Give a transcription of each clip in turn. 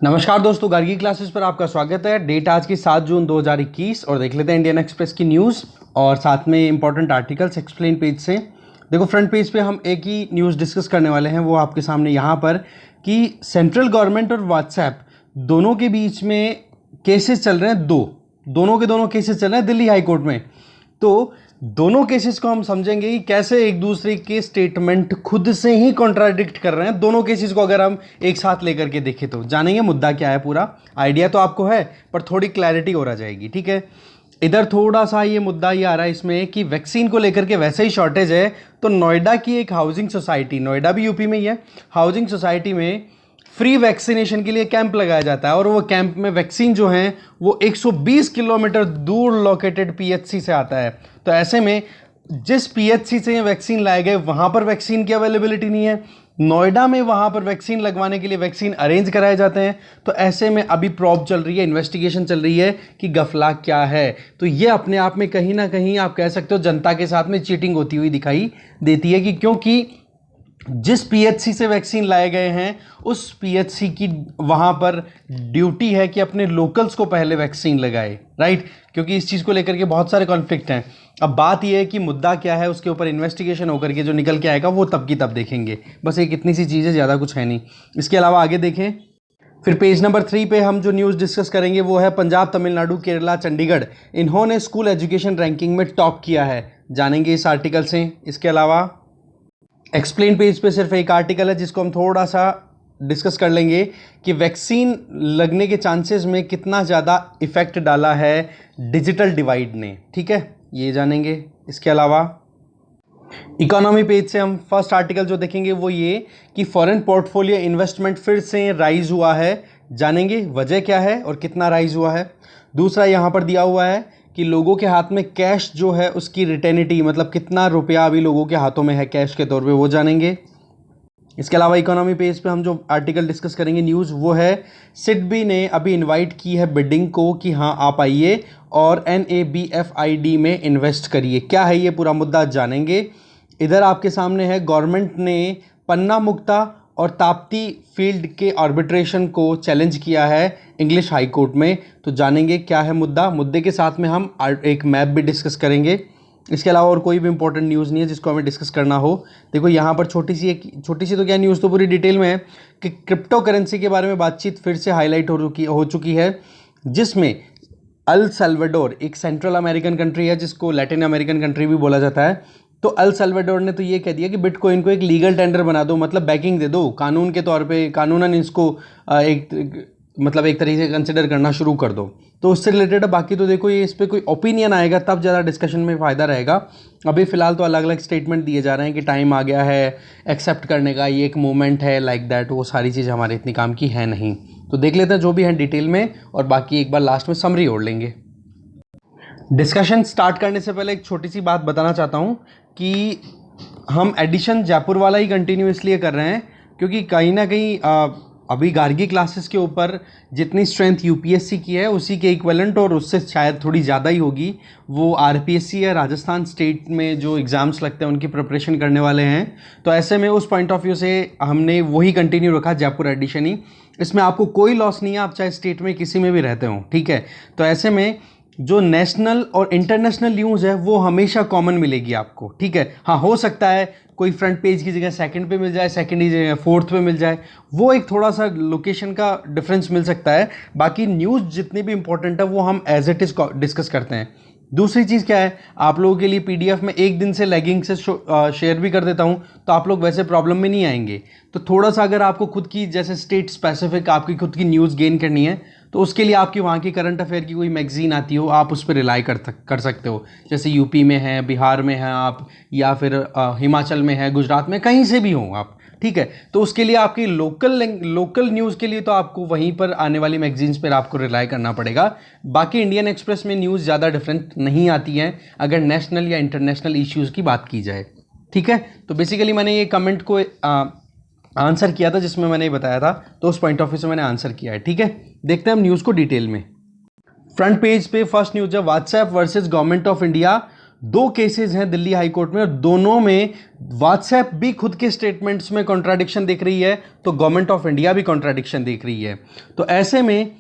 नमस्कार दोस्तों, गार्गी क्लासेस पर आपका स्वागत है। डेट आज की 7 जून 2021 और देख लेते हैं इंडियन एक्सप्रेस की न्यूज़ और साथ में इंपॉर्टेंट आर्टिकल्स एक्सप्लेन पेज से। देखो, फ्रंट पेज पे हम एक ही न्यूज़ डिस्कस करने वाले हैं, वो आपके सामने यहाँ पर कि सेंट्रल गवर्नमेंट और व्हाट्सएप दोनों के बीच में केसेस चल रहे हैं। दोनों के दोनों केसेस चल रहे हैं दिल्ली हाई कोर्ट में। तो दोनों केसेस को हम समझेंगे कि कैसे एक दूसरे के स्टेटमेंट खुद से ही कॉन्ट्राडिक्ट कर रहे हैं। दोनों केसेस को अगर हम एक साथ लेकर के देखें तो जानेंगे मुद्दा क्या है। पूरा आइडिया तो आपको है पर थोड़ी क्लैरिटी हो रह जाएगी, ठीक है। इधर थोड़ा सा ये मुद्दा ये आ रहा है इसमें कि वैक्सीन को लेकर के वैसे ही शॉर्टेज है, तो नोएडा की एक हाउसिंग सोसाइटी, नोएडा भी यूपी में ही है, हाउसिंग सोसाइटी में फ्री वैक्सीनेशन के लिए कैंप लगाया जाता है और वो कैंप में वैक्सीन जो है वो 120 किलोमीटर दूर लोकेटेड पीएचसी से आता है। तो ऐसे में जिस पीएचसी से वैक्सीन लाए गए वहाँ पर वैक्सीन की अवेलेबिलिटी नहीं है, नोएडा में वहाँ पर वैक्सीन लगवाने के लिए वैक्सीन अरेंज कराए जाते हैं। तो ऐसे में अभी प्रॉब चल रही है, इन्वेस्टिगेशन चल रही है कि गफला क्या है। तो ये अपने आप में कहीं ना कहीं आप कह सकते हो जनता के साथ में चीटिंग होती हुई दिखाई देती है कि क्योंकि जिस पीएचसी से वैक्सीन लाए गए हैं उस पीएचसी की वहाँ पर ड्यूटी है कि अपने लोकल्स को पहले वैक्सीन लगाए, राइट। क्योंकि इस चीज़ को लेकर के बहुत सारे कॉन्फ्लिक्ट हैं। अब बात यह है कि मुद्दा क्या है, उसके ऊपर इन्वेस्टिगेशन होकर के जो निकल के आएगा वो तब की तब देखेंगे। बस एक इतनी सी चीज़ है, ज़्यादा कुछ है नहीं। इसके अलावा आगे देखें, फिर पेज नंबर 3 पे हम जो न्यूज़ डिस्कस करेंगे वो है पंजाब, तमिलनाडु, केरला, चंडीगढ़, इन्होंने स्कूल एजुकेशन रैंकिंग में टॉप किया है। जानेंगे इस आर्टिकल से। इसके अलावा एक्सप्लेन पेज पे सिर्फ एक आर्टिकल है जिसको हम थोड़ा सा डिस्कस कर लेंगे कि वैक्सीन लगने के चांसेस में कितना ज़्यादा इफेक्ट डाला है डिजिटल डिवाइड ने, ठीक है, ये जानेंगे। इसके अलावा इकोनॉमी पेज से हम फर्स्ट आर्टिकल जो देखेंगे वो ये कि फॉरेन पोर्टफोलियो इन्वेस्टमेंट फिर से राइज हुआ है। जानेंगे वजह क्या है और कितना राइज हुआ है। दूसरा यहाँ पर दिया हुआ है कि लोगों के हाथ में कैश जो है उसकी रिटेनिटी, मतलब कितना रुपया अभी लोगों के हाथों में है कैश के तौर पे, वो जानेंगे। इसके अलावा इकोनॉमी पेज पे हम जो आर्टिकल डिस्कस करेंगे न्यूज़ वो है सिडबी ने अभी इनवाइट की है बिडिंग को कि हाँ आप आइए और NABFID में इन्वेस्ट करिए। क्या है ये पूरा मुद्दा जानेंगे। इधर आपके सामने है गवर्नमेंट ने पन्ना मुक्ता और ताप्ती फील्ड के आर्बिट्रेशन को चैलेंज किया है इंग्लिश हाई कोर्ट में। तो जानेंगे क्या है मुद्दा। मुद्दे के साथ में हम एक मैप भी डिस्कस करेंगे। इसके अलावा और कोई भी इंपॉर्टेंट न्यूज़ नहीं है जिसको हमें डिस्कस करना हो। देखो यहाँ पर छोटी सी तो क्या न्यूज़ तो पूरी डिटेल में है कि क्रिप्टो करेंसी के बारे में बातचीत फिर से हाईलाइट हो चुकी है, जिसमें अल सल्वाडोर एक सेंट्रल अमेरिकन कंट्री है जिसको लैटिन अमेरिकन कंट्री भी बोला जाता है। तो अल सल्वाडोर ने तो ये कह दिया कि बिटकॉइन को एक लीगल टेंडर बना दो, मतलब बैकिंग दे दो कानून के तौर पे, कानूनन इसको एक तरीके से कंसिडर करना शुरू कर दो। तो उससे रिलेटेड बाकी तो देखो ये इस पर कोई ओपिनियन आएगा तब ज़्यादा डिस्कशन में फ़ायदा रहेगा। अभी फ़िलहाल तो अलग अलग स्टेटमेंट दिए जा रहे हैं कि टाइम आ गया है एक्सेप्ट करने का, ये एक मूवमेंट है लाइक दैट। वो सारी चीज़ हमारे इतनी काम की है नहीं। तो देख लेते हैं जो भी है डिटेल में और बाकी एक बार लास्ट में समरी ओढ़ लेंगे। डिस्कशन स्टार्ट करने से पहले एक छोटी सी बात बताना चाहता हूँ कि हम एडिशन जयपुर वाला ही कंटिन्यू इसलिए कर रहे हैं क्योंकि कहीं ना कहीं अभी गार्गी क्लासेस के ऊपर जितनी स्ट्रेंथ यूपीएससी की है उसी के इक्विवेलेंट और उससे शायद थोड़ी ज़्यादा ही होगी वो आरपीएससी या राजस्थान स्टेट में जो एग्ज़ाम्स लगते हैं उनकी प्रिपरेशन करने वाले हैं। तो ऐसे में उस पॉइंट ऑफ व्यू से हमने वही कंटिन्यू रखा, जयपुर एडिशन ही। इसमें आपको कोई लॉस नहीं है, आप चाहे स्टेट में किसी में भी रहते हो, ठीक है। तो ऐसे में जो नेशनल और इंटरनेशनल न्यूज़ है वो हमेशा कॉमन मिलेगी आपको, ठीक है। हाँ, हो सकता है कोई फ्रंट पेज की जगह सेकंड पे मिल जाए, सेकंड की जगह फोर्थ पे मिल जाए, वो एक थोड़ा सा लोकेशन का डिफरेंस मिल सकता है। बाकी न्यूज़ जितनी भी इंपॉर्टेंट है वो हम एज इट इज़ डिस्कस करते हैं। दूसरी चीज़ क्या है, आप लोगों के लिए पीडीएफ में एक दिन से लैगिंग से शेयर भी कर देता हूँ, तो आप लोग वैसे प्रॉब्लम में नहीं आएंगे। तो थोड़ा सा अगर आपको खुद की जैसे स्टेट स्पेसिफिक आपकी खुद की न्यूज़ गेन करनी है तो उसके लिए आपकी वहाँ की करंट अफेयर की कोई मैगजीन आती हो, आप उस पर रिलाई कर सकते हो। जैसे यूपी में है, बिहार में है आप, या फिर हिमाचल में है, गुजरात में, कहीं से भी हो आप, ठीक है। तो उसके लिए आपकी लोकल न्यूज़ के लिए तो आपको वहीं पर आने वाली मैगजीन्स पर आपको रिलाई करना पड़ेगा। बाकी इंडियन एक्सप्रेस में न्यूज़ ज़्यादा डिफरेंट नहीं आती हैं अगर नेशनल या इंटरनेशनल इश्यूज़ की बात की जाए, ठीक है। तो बेसिकली मैंने ये कमेंट को आंसर किया था जिसमें मैंने बताया था, तो उस पॉइंट ऑफ व्यू से मैंने आंसर किया है, ठीक है। देखते हैं हम न्यूज़ को डिटेल में। फ्रंट पेज पे फर्स्ट न्यूज़ है WhatsApp versus government of India, दो केसेस हैं दिल्ली हाई कोर्ट में और दोनों में व्हाट्सएप भी खुद के स्टेटमेंट्स में कॉन्ट्राडिक्शन देख रही है, तो गवर्नमेंट ऑफ इंडिया भी कॉन्ट्राडिक्शन देख रही है। तो ऐसे में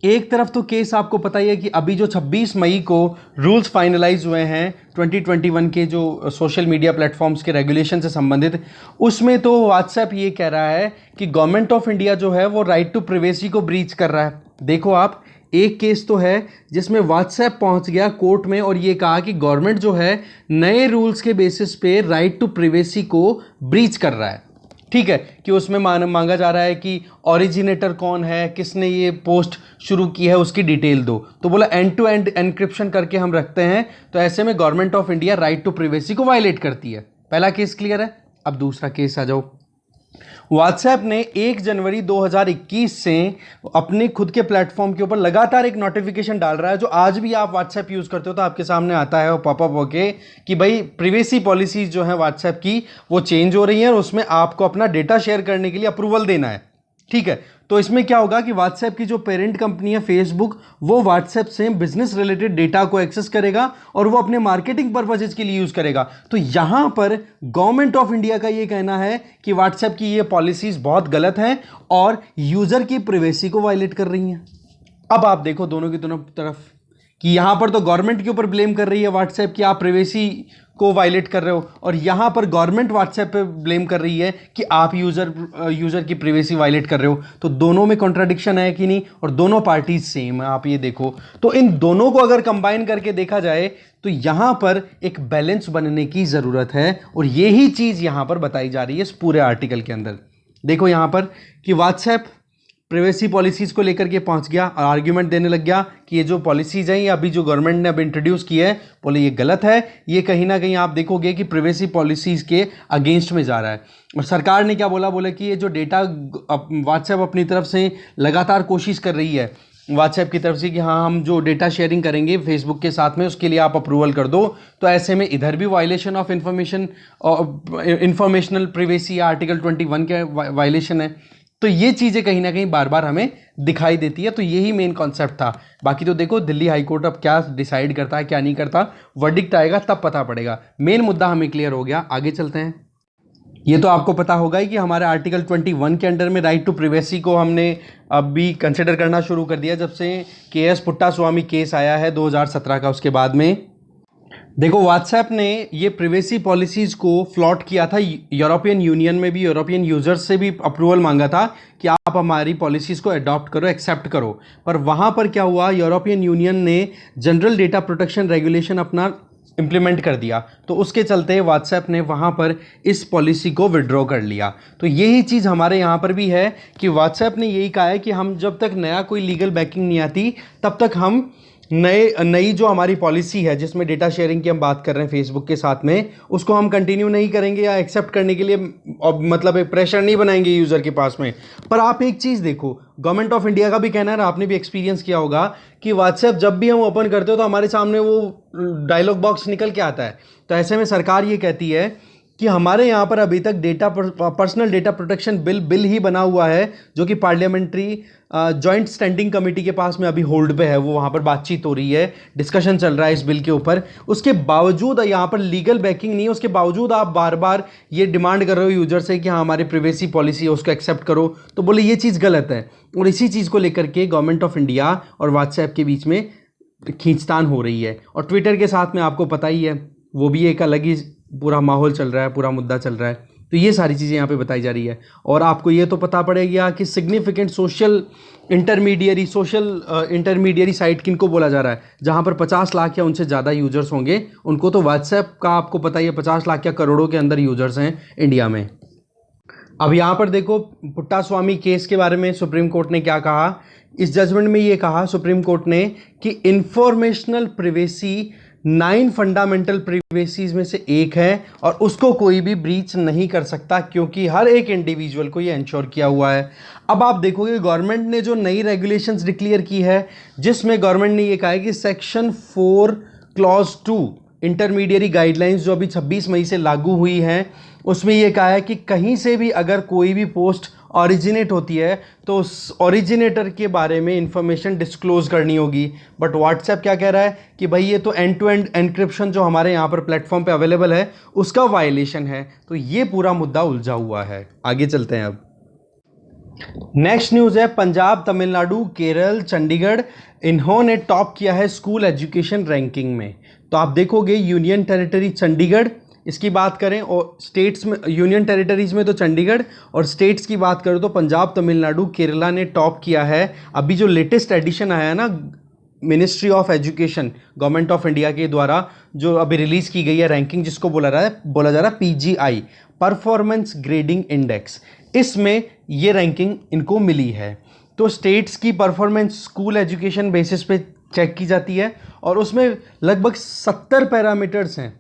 एक तरफ तो केस आपको पता ही है कि अभी जो 26 मई को रूल्स फाइनलाइज हुए हैं 2021 के जो सोशल मीडिया प्लेटफॉर्म्स के रेगुलेशन से संबंधित, उसमें तो व्हाट्सएप ये कह रहा है कि गवर्नमेंट ऑफ इंडिया जो है वो राइट टू प्राइवेसी को ब्रीच कर रहा है। देखो आप, एक केस तो है जिसमें व्हाट्सएप पहुंच गया कोर्ट में और ये कहा कि गवर्नमेंट जो है नए रूल्स के बेसिस पे राइट टू प्राइवेसी को ब्रीच कर रहा है। ठीक है, कि उसमें मांगा जा रहा है कि ओरिजिनेटर कौन है, किसने ये पोस्ट शुरू की है, उसकी डिटेल दो। तो बोला एंड टू एंड एनक्रिप्शन करके हम रखते हैं, तो ऐसे में government of India right to privacy को वायलेट करती है। पहला केस क्लियर है। अब दूसरा केस आ जाओ। व्हाट्सएप ने 1 जनवरी 2021 से अपने खुद के प्लेटफॉर्म के ऊपर लगातार एक नोटिफिकेशन डाल रहा है, जो आज भी आप व्हाट्सएप यूज़ करते हो तो आपके सामने आता है वो पॉपअप होके कि भाई प्राइवेसी पॉलिसीज जो है व्हाट्सएप की वो चेंज हो रही हैं और उसमें आपको अपना डेटा शेयर करने के लिए अप्रूवल देना है। ठीक है, तो इसमें क्या होगा कि व्हाट्सएप की जो पेरेंट कंपनी है फेसबुक, वो व्हाट्सएप से बिजनेस रिलेटेड डेटा को एक्सेस करेगा और वो अपने मार्केटिंग पर्पसेज के लिए यूज करेगा। तो यहां पर गवर्नमेंट ऑफ इंडिया का ये कहना है कि व्हाट्सएप की ये पॉलिसीज बहुत गलत हैं और यूजर की प्राइवेसी को वायलेट कर रही हैं। अब आप देखो दोनों की दोनों तरफ कि यहां पर तो गवर्नमेंट के ऊपर ब्लेम कर रही है व्हाट्सएप कि आप प्राइवेसी को वायलेट कर रहे हो, और यहां पर गवर्नमेंट व्हाट्सएप पे ब्लेम कर रही है कि आप यूजर की प्राइवेसी वायलेट कर रहे हो। तो दोनों में कॉन्ट्राडिक्शन है कि नहीं, और दोनों पार्टीज सेम है। आप ये देखो, तो इन दोनों को अगर कंबाइन करके देखा जाए तो यहां पर एक बैलेंस बनने की जरूरत है, और यही चीज यहां पर बताई जा रही है इस पूरे आर्टिकल के अंदर। देखो यहां पर कि व्हाट्सएप प्राइवेसी पॉलिसीज को लेकर के पहुंच गया और आर्ग्यूमेंट देने लग गया कि ये जो पॉलिसीज हैं, ये अभी जो गवर्नमेंट ने अब इंट्रोड्यूस की है, बोले ये गलत है, ये कहीं ना कहीं आप देखोगे कि प्राइवेसी पॉलिसीज के अगेंस्ट में जा रहा है। और सरकार ने क्या बोला, बोले कि ये जो डेटा व्हाट्सएप अपनी तरफ से लगातार कोशिश कर रही है व्हाट्सएप की तरफ से कि हाँ हम जो डेटा शेयरिंग करेंगे फेसबुक के साथ में उसके लिए आप अप्रूवल कर दो, तो ऐसे में इधर भी violation of informational privacy article 21 के वायलेशन है। तो ये चीज़ें कहीं ना कहीं बार बार हमें दिखाई देती है। तो यही मेन कॉन्सेप्ट था। बाकी तो देखो दिल्ली हाई कोर्ट अब क्या डिसाइड करता है क्या नहीं करता, वर्डिक्ट आएगा तब पता पड़ेगा। मेन मुद्दा हमें क्लियर हो गया, आगे चलते हैं। ये तो आपको पता होगा ही कि हमारे आर्टिकल 21 के अंडर में राइट टू प्राइवेसी को हमने अभी कंसिडर करना शुरू कर दिया जब से केएस पुट्टास्वामी केस आया है 2017 का। उसके बाद में देखो व्हाट्सएप ने ये प्राइवेसी पॉलिसीज़ को फ्लॉट किया था, यूरोपियन यूनियन में भी यूरोपियन यूजर्स से भी अप्रूवल मांगा था कि आप हमारी पॉलिसीज़ को अडॉप्ट करो, एक्सेप्ट करो। पर वहाँ पर क्या हुआ, यूरोपियन यूनियन ने जनरल डेटा प्रोटेक्शन रेगुलेशन अपना इम्प्लीमेंट कर दिया, तो उसके चलते व्हाट्सएप ने वहाँ पर इस पॉलिसी को विड्रॉ कर लिया। तो यही चीज़ हमारे यहाँ पर भी है कि व्हाट्सएप ने यही कहा है कि हम जब तक नया कोई लीगल बैकिंग नहीं आती तब तक हम नई जो हमारी पॉलिसी है जिसमें डेटा शेयरिंग की हम बात कर रहे हैं फेसबुक के साथ में, उसको हम कंटिन्यू नहीं करेंगे या एक्सेप्ट करने के लिए मतलब एक प्रेशर नहीं बनाएंगे यूज़र के पास में। पर आप एक चीज़ देखो, गवर्नमेंट ऑफ इंडिया का भी कहना है ना, आपने भी एक्सपीरियंस किया होगा कि व्हाट्सएप जब भी हम ओपन करते हो तो हमारे सामने वो डायलॉग बॉक्स निकल के आता है। तो ऐसे में सरकार ये कहती है कि हमारे यहाँ पर अभी तक पर्सनल डेटा प्रोटेक्शन बिल ही बना हुआ है, जो कि पार्लियामेंट्री जॉइंट स्टैंडिंग कमेटी के पास में अभी होल्ड पे है, वो वहाँ पर बातचीत हो रही है, डिस्कशन चल रहा है इस बिल के ऊपर। उसके बावजूद यहाँ पर लीगल बैकिंग नहीं है, उसके बावजूद आप बार बार ये डिमांड कर रहे हो यूजर से कि हाँ हमारी प्राइवेसी पॉलिसी है उसको एक्सेप्ट करो, तो बोले ये चीज़ गलत है। और इसी चीज़ को लेकर के गवर्नमेंट ऑफ इंडिया और व्हाट्सएप के बीच में खींचतान हो रही है। और ट्विटर के साथ में आपको पता ही है, वो भी एक अलग ही पूरा माहौल चल रहा है, पूरा मुद्दा चल रहा है। तो ये सारी चीज़ें यहाँ पे बताई जा रही है। और आपको ये तो पता पड़ेगा कि सिग्निफिकेंट सोशल इंटरमीडियरी साइट किनको बोला जा रहा है, जहाँ पर 50 लाख या उनसे ज़्यादा यूजर्स होंगे उनको। तो व्हाट्सएप का आपको पता ही है 50 लाख या करोड़ों के अंदर यूजर्स हैं इंडिया में। अब यहाँ पर देखो पुट्टास्वामी केस के बारे में सुप्रीम कोर्ट ने क्या कहा। इस जजमेंट में ये कहा सुप्रीम कोर्ट ने कि इंफॉर्मेशनल प्राइवेसी 9 फंडामेंटल प्राइवेसीज में से एक है और उसको कोई भी ब्रीच नहीं कर सकता, क्योंकि हर एक इंडिविजुअल को ये इंश्योर किया हुआ है। अब आप देखोगे गवर्नमेंट ने जो नई रेगुलेशंस डिक्लेयर की है, जिसमें गवर्नमेंट ने ये कहा है कि सेक्शन 4 क्लॉज 2 इंटरमीडियरी गाइडलाइंस जो अभी 26 मई से लागू हुई हैं, उसमें ये कहा है कि कहीं से भी अगर कोई भी पोस्ट ओरिजिनेट होती है तो उस ओरिजिनेटर के बारे में इंफॉर्मेशन डिस्क्लोज करनी होगी। बट व्हाट्सएप क्या कह रहा है कि भाई ये तो एंड टू एंड एनक्रिप्शन जो हमारे यहाँ पर प्लेटफॉर्म पे अवेलेबल है उसका वायलेशन है। तो ये पूरा मुद्दा उलझा हुआ है। आगे चलते हैं अब। नेक्स्ट न्यूज़ है पंजाब, तमिलनाडु, केरल, चंडीगढ़, इन्होंने टॉप किया है स्कूल एजुकेशन रैंकिंग में। तो आप देखोगे यूनियन टेरिटरी चंडीगढ़, इसकी बात करें, और स्टेट्स में, यूनियन टेरिटरीज में तो चंडीगढ़, और स्टेट्स की बात करें तो पंजाब, तमिलनाडु, केरला ने टॉप किया है। अभी जो लेटेस्ट एडिशन आया है ना ministry of education government of India के द्वारा जो अभी रिलीज़ की गई है रैंकिंग, जिसको बोला जा रहा है PGI, परफॉर्मेंस ग्रेडिंग इंडेक्स, इसमें ये रैंकिंग इनको मिली है। तो स्टेट्स की परफॉर्मेंस स्कूल एजुकेशन बेसिस पे चेक की जाती है और उसमें लगभग 70 पैरामीटर्स हैं,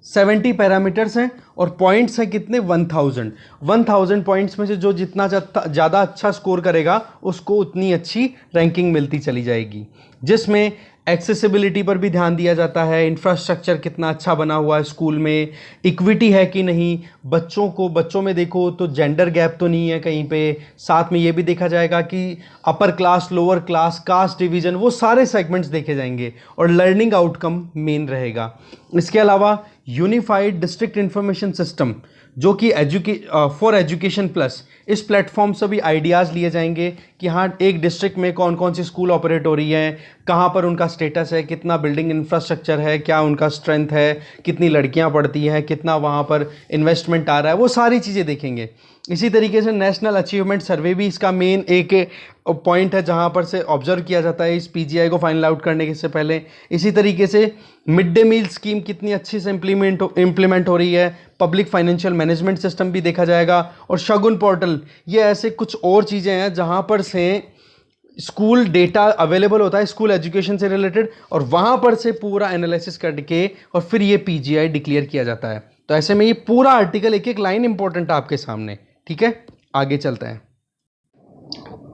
70 पैरामीटर्स हैं, और पॉइंट्स हैं कितने, 1000 पॉइंट्स में से जो जितना ज़्यादा अच्छा स्कोर करेगा उसको उतनी अच्छी रैंकिंग मिलती चली जाएगी। जिसमें एक्सेसिबिलिटी पर भी ध्यान दिया जाता है, इंफ्रास्ट्रक्चर कितना अच्छा बना हुआ है स्कूल में, इक्विटी है कि नहीं, बच्चों में देखो तो जेंडर गैप तो नहीं है कहीं पे, साथ में ये भी देखा जाएगा कि upper class, lower class, caste division, वो सारे सेगमेंट्स देखे जाएंगे, और लर्निंग आउटकम मेन रहेगा। इसके अलावा यूनिफाइड डिस्ट्रिक्ट इंफॉर्मेशन सिस्टम जो कि फॉर एजुकेशन प्लस, इस प्लेटफॉर्म से भी आइडियाज़ लिए जाएंगे कि हाँ एक डिस्ट्रिक्ट में कौन कौन सी स्कूल ऑपरेट हो रही हैं, कहाँ पर उनका स्टेटस है, कितना बिल्डिंग इंफ्रास्ट्रक्चर है, क्या उनका स्ट्रेंथ है, कितनी लड़कियाँ पढ़ती हैं, कितना वहाँ पर इन्वेस्टमेंट आ रहा है, वो सारी चीज़ें देखेंगे। इसी तरीके से नेशनल अचीवमेंट सर्वे भी इसका मेन एक पॉइंट है जहाँ पर से ऑब्जर्व किया जाता है इस PGI को फाइनल आउट करने से पहले। इसी तरीके से मिड डे मील स्कीम कितनी अच्छी से इम्प्लीमेंट हो रही है, पब्लिक फाइनेंशियल मैनेजमेंट सिस्टम भी देखा जाएगा, और शगुन पोर्टल, ये ऐसे कुछ और चीज़ें हैं जहाँ पर से स्कूल डेटा अवेलेबल होता है स्कूल एजुकेशन से रिलेटेड, और वहाँ पर से पूरा एनालिसिस करके और फिर ये PGI डिक्लेयर किया जाता है। तो ऐसे में ये पूरा आर्टिकल एक एक लाइन इंपॉर्टेंट है आपके सामने, ठीक है। आगे चलते हैं।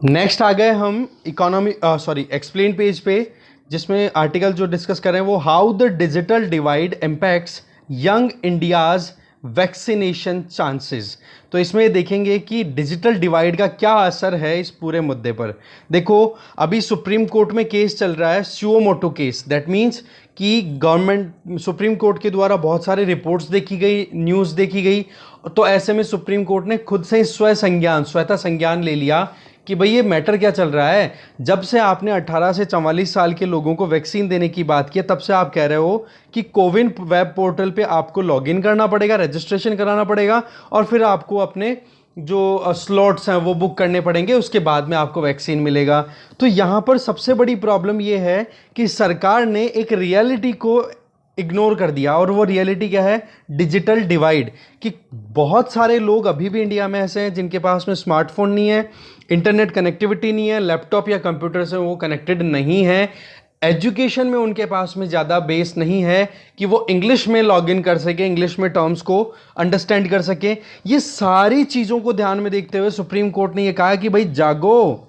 नेक्स्ट आ गए हम एक्सप्लेन पेज पे, जिसमें आर्टिकल जो डिस्कस कर रहे हैं वो how the digital divide impacts young India's vaccination chances. तो इसमें देखेंगे कि डिजिटल डिवाइड का क्या असर है इस पूरे मुद्दे पर। देखो अभी सुप्रीम कोर्ट में केस चल रहा है, suo motu case, that means कि गवर्नमेंट, सुप्रीम कोर्ट के द्वारा बहुत सारी रिपोर्ट्स देखी गई, न्यूज़ देखी गई, तो ऐसे में सुप्रीम कोर्ट ने खुद से स्वतः संज्ञान ले लिया कि भाई ये मैटर क्या चल रहा है। जब से आपने 18 से 44 साल के लोगों को वैक्सीन देने की बात की, तब से आप कह रहे हो कि कोविन वेब पोर्टल पे आपको लॉगिन करना पड़ेगा, रजिस्ट्रेशन कराना पड़ेगा, और फिर आपको अपने जो स्लॉट्स हैं वो बुक करने पड़ेंगे, उसके बाद में आपको वैक्सीन मिलेगा। तो यहाँ पर सबसे बड़ी प्रॉब्लम ये है कि सरकार ने एक रियलिटी को इग्नोर कर दिया, और वो रियलिटी क्या है, डिजिटल डिवाइड, कि बहुत सारे लोग अभी भी इंडिया में ऐसे हैं जिनके पास में स्मार्टफोन नहीं है, इंटरनेट कनेक्टिविटी नहीं है, लैपटॉप या कंप्यूटर से वो कनेक्टेड नहीं है, एजुकेशन में उनके पास में ज़्यादा बेस नहीं है कि वो इंग्लिश में लॉगिन कर सके, इंग्लिश में टर्म्स को अंडरस्टैंड कर सके। ये सारी चीज़ों को ध्यान में देखते हुए सुप्रीम कोर्ट ने ये कहा कि भाई जागो,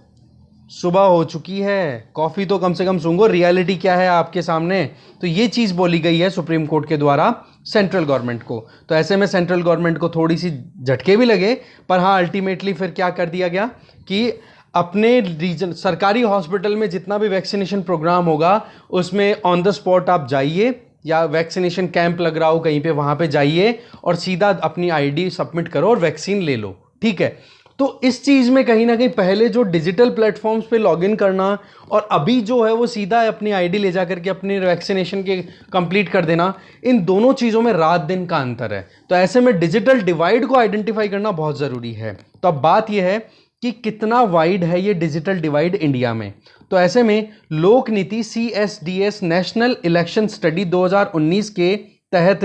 सुबह हो चुकी है, कॉफ़ी तो कम से कम सूंघो, रियलिटी क्या है आपके सामने। तो ये चीज़ बोली गई है सुप्रीम कोर्ट के द्वारा सेंट्रल गवर्नमेंट को। तो ऐसे में सेंट्रल गवर्नमेंट को थोड़ी सी झटके भी लगे, पर हाँ अल्टीमेटली फिर क्या कर दिया गया कि अपने रीजन सरकारी हॉस्पिटल में जितना भी वैक्सीनेशन प्रोग्राम होगा उसमें ऑन द स्पॉट आप जाइए, या वैक्सीनेशन कैंप लग रहा हो कहीं पे, वहाँ पे जाइए और सीधा अपनी ID सबमिट करो और वैक्सीन ले लो, ठीक है। तो इस चीज़ में कहीं ना कहीं पहले जो डिजिटल प्लेटफॉर्म्स पे लॉगिन करना और अभी जो है वो सीधा अपनी ID ले जा करके अपनी वैक्सीनेशन के कंप्लीट कर देना, इन दोनों चीज़ों में रात दिन का अंतर है। तो ऐसे में डिजिटल डिवाइड को आइडेंटिफाई करना बहुत ज़रूरी है। तो अब बात यह है कि कितना वाइड है ये डिजिटल डिवाइड इंडिया में। तो ऐसे में लोक नीति CSDS नेशनल इलेक्शन स्टडी 2019 के तहत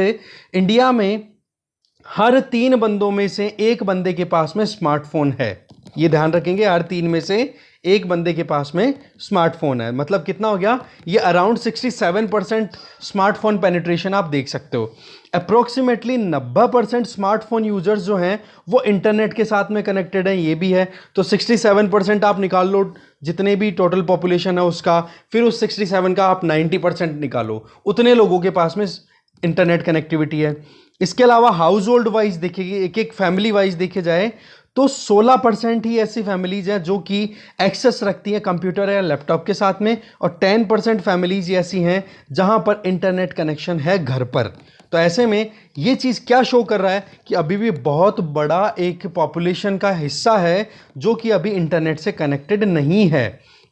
इंडिया में हर 3 बंदों में से 1 बंदे के पास में स्मार्टफोन है। ये ध्यान रखेंगे, हर 3 में से 1 बंदे के पास में स्मार्टफोन है। मतलब कितना हो गया, ये अराउंड 67% स्मार्टफोन पेनिट्रेशन आप देख सकते हो। अप्रोक्सीमेटली 90% स्मार्टफोन यूजर्स जो हैं वो इंटरनेट के साथ में कनेक्टेड हैं, ये भी है। तो 67% आप निकाल लो जितने भी टोटल पॉपुलेशन है उसका, फिर उस 67 का आप 90% निकालो, उतने लोगों के पास में इंटरनेट कनेक्टिविटी है। इसके अलावा हाउस होल्ड वाइज देखेगी, एक एक फैमिली वाइज देखे जाए तो 16% ही ऐसी फैमिलीज हैं जो कि एक्सेस रखती हैं कंप्यूटर या लैपटॉप के साथ में, और 10% फैमिलीज ऐसी हैं जहां पर इंटरनेट कनेक्शन है घर पर। तो ऐसे में ये चीज़ क्या शो कर रहा है कि अभी भी बहुत बड़ा एक पॉपुलेशन का हिस्सा है जो कि अभी इंटरनेट से कनेक्टेड नहीं है।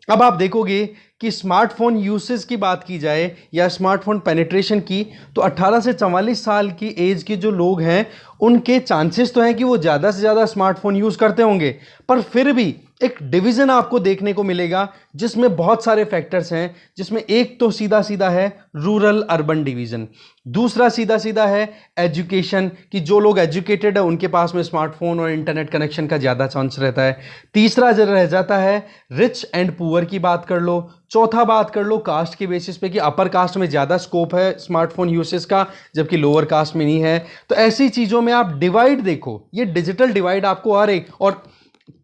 अब आप देखोगे कि स्मार्टफोन यूसेज की बात की जाए या स्मार्टफोन पेनिट्रेशन की, तो 18 से 44 साल की एज के जो लोग हैं उनके चांसेस तो हैं कि वो ज़्यादा से ज़्यादा स्मार्टफोन यूज़ करते होंगे, पर फिर भी एक डिवीज़न आपको देखने को मिलेगा जिसमें बहुत सारे फैक्टर्स हैं, जिसमें एक तो सीधा सीधा है रूरल अर्बन डिवीज़न, दूसरा सीधा सीधा है एजुकेशन कि जो लोग एजुकेटेड है उनके पास में स्मार्टफोन और इंटरनेट कनेक्शन का ज़्यादा चांस रहता है, तीसरा जो रह जाता है रिच एंड पुअर की बात कर लो, चौथा बात कर लो कास्ट के बेसिस पे कि अपर कास्ट में ज़्यादा स्कोप है स्मार्टफोन यूसेज का जबकि लोअर कास्ट में नहीं है। तो ऐसी चीज़ों में आप डिवाइड देखो, ये डिजिटल डिवाइड आपको हर एक, और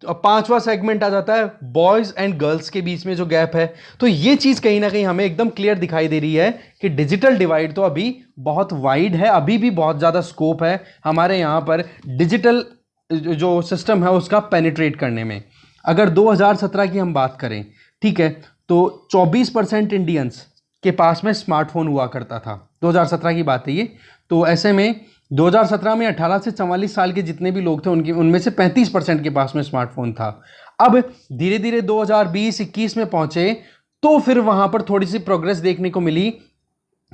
पांचवा सेगमेंट आ जाता है बॉयज एंड गर्ल्स के बीच में जो गैप है। तो ये चीज़ कहीं ना कहीं हमें एकदम क्लियर दिखाई दे रही है कि डिजिटल डिवाइड तो अभी बहुत वाइड है, अभी भी बहुत ज़्यादा स्कोप है हमारे यहाँ पर डिजिटल जो सिस्टम है उसका पेनिट्रेट करने में। अगर 2017 की हम बात करें, ठीक है, तो 24% इंडियंस के पास में स्मार्टफोन हुआ करता था, 2017 की बात है ये। तो ऐसे में 2017 में 18 से 44 साल के जितने भी लोग थे उनके उनमें से 35% के पास में स्मार्टफोन था। अब धीरे धीरे 2020-21 में पहुंचे तो फिर वहां पर थोड़ी सी प्रोग्रेस देखने को मिली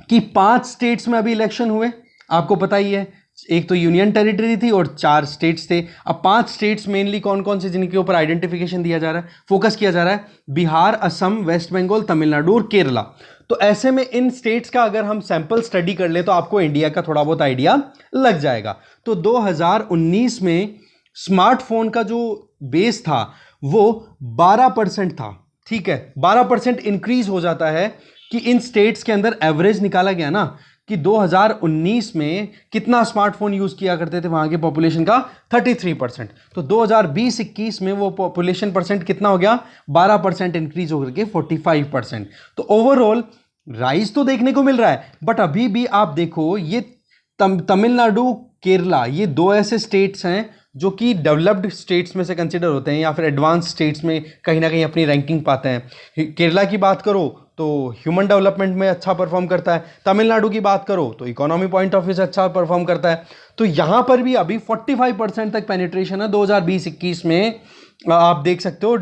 कि 5 स्टेट्स में अभी इलेक्शन हुए, आपको पता ही है, एक तो यूनियन टेरिटरी थी और 4 स्टेट्स थे। अब 5 स्टेट्स मेनली कौन कौन से जिनके ऊपर आइडेंटिफिकेशन दिया जा रहा है, फोकस किया जा रहा है, बिहार, असम, वेस्ट बंगाल, तमिलनाडु और केरला। तो ऐसे में इन स्टेट्स का अगर हम सैंपल स्टडी कर ले तो आपको इंडिया का थोड़ा बहुत आइडिया लग जाएगा। तो 2019 में स्मार्टफोन का जो बेस था वो 12% था, ठीक है, 12% इंक्रीज हो जाता है कि इन स्टेट्स के अंदर एवरेज निकाला गया ना कि 2019 में कितना स्मार्टफोन यूज किया करते थे वहां के पॉपुलेशन का 33%। तो 2020-21 में वो पॉपुलेशन परसेंट कितना हो गया, 12% इंक्रीज होकर के 45%। तो ओवरऑल राइज तो देखने को मिल रहा है, बट अभी भी आप देखो ये तमिलनाडु, केरला, ये 2 ऐसे स्टेट्स हैं जो कि डेवलप्ड स्टेट्स में से कंसिडर होते हैं या फिर एडवांस स्टेट्स में कहीं ना कहीं अपनी रैंकिंग पाते हैं। केरला की बात करो तो ह्यूमन डेवलपमेंट में अच्छा परफॉर्म करता है, तमिलनाडु की बात करो तो इकोनॉमी पॉइंट ऑफ व्यू से अच्छा परफॉर्म करता है। तो यहाँ पर भी अभी 45% तक पेनिट्रेशन है 2020-21 में, आप देख सकते हो